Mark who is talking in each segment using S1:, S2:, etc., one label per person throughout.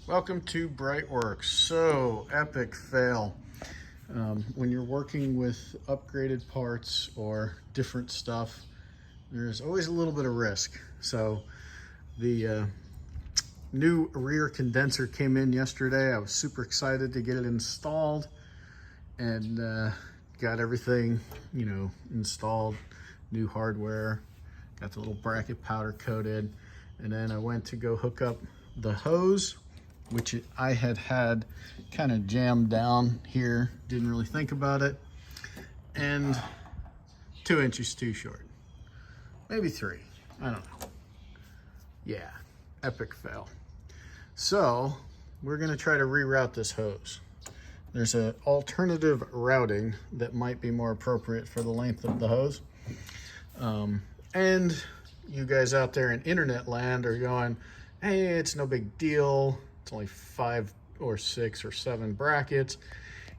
S1: Welcome to BreitWerks. So, epic fail. When you're working with upgraded parts or different stuff, there's always a little bit of risk. So, the new rear condenser came in yesterday. I was super excited to get it installed and got everything, installed, new hardware, got the little bracket powder coated, and then I went to go hook up the hose, which I had kind of jammed down here, didn't really think about it, and 2 inches too short, maybe 3, I don't know. Yeah, epic fail. So we're gonna try to reroute this hose. There's an alternative routing that might be more appropriate for the length of the hose. And you guys out there in internet land are going, hey, it's no big deal. It's only 5 or 6 or 7 brackets.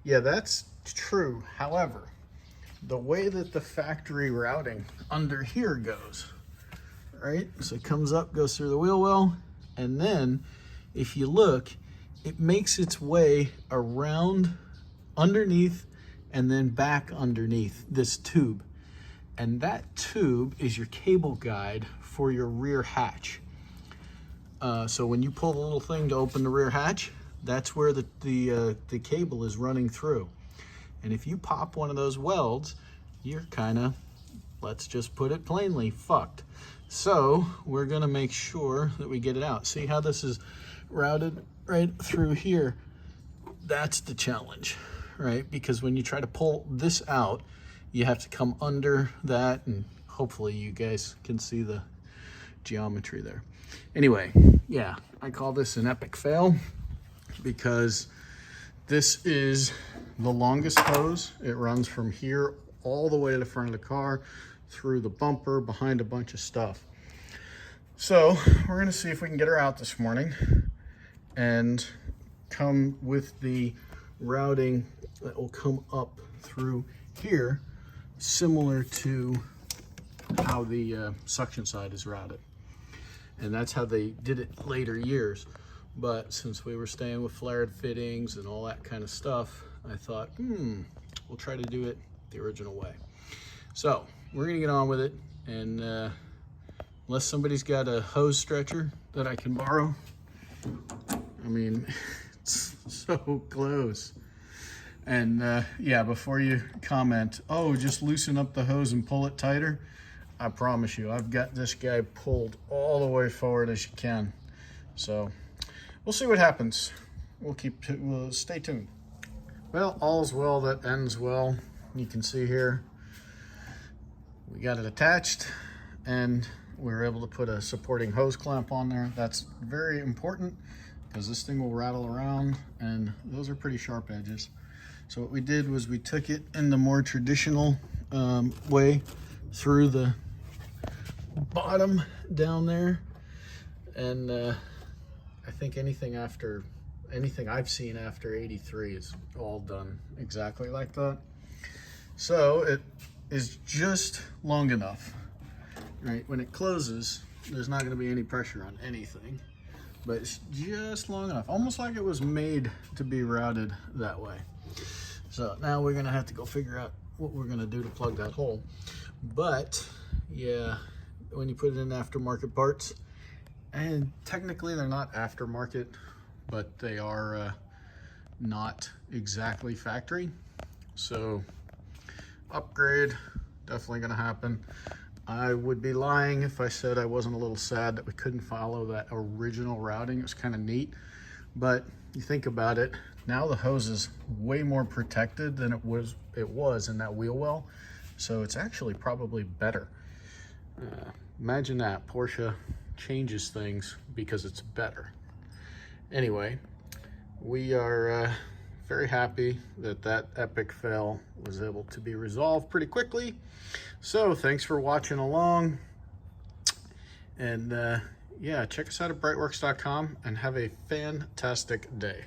S1: Yeah, that's true. However, the way that the factory routing under here goes, right? So it comes up, goes through the wheel well, and then if you look, it makes its way around underneath and then back underneath this tube. And that tube is your cable guide for your rear hatch. So when you pull the little thing to open the rear hatch, that's where the cable is running through. And if you pop one of those welds, you're kind of, let's just put it plainly, fucked. So we're gonna make sure that we get it out. See how this is routed right through here? That's the challenge, right? Because when you try to pull this out, you have to come under that, and hopefully you guys can see the geometry there. Anyway, yeah, I call this an epic fail because this is the longest hose. It runs from here all the way to the front of the car, through the bumper, behind a bunch of stuff. So we're gonna see if we can get her out this morning and come with the routing that will come up through here, similar to how the suction side is routed. And that's how they did it later years. But since we were staying with flared fittings and all that kind of stuff, I thought, we'll try to do it the original way. So we're gonna get on with it, and unless somebody's got a hose stretcher that I can borrow, I mean, it's so close. And yeah, before you comment, oh, just loosen up the hose and pull it tighter, I promise you, I've got this guy pulled all the way forward as you can. So we'll see what happens. We'll stay tuned. Well, all's well that ends well. You can see here, we got it attached and we were able to put a supporting hose clamp on there. That's very important because this thing will rattle around and those are pretty sharp edges. So what we did was we took it in the more traditional way through the bottom down there, and I think anything I've seen after 83 is all done exactly like that. So it is just long enough, right? When it closes, there's not going to be any pressure on anything, but it's just long enough, almost like it was made to be routed that way. So now we're gonna have to go figure out what we're gonna do to plug that hole. But yeah, when you put it in aftermarket parts, and technically they're not aftermarket, but they are not exactly factory. So upgrade, definitely gonna happen. I would be lying if I said I wasn't a little sad that we couldn't follow that original routing. It was kind of neat, but you think about it, now the hose is way more protected than it was in that wheel well. So it's actually probably better. Imagine that, Porsche changes things because it's better. Anyway, we are very happy that that epic fail was able to be resolved pretty quickly. So thanks for watching along. And yeah, check us out at BreitWerks.com and have a fantastic day.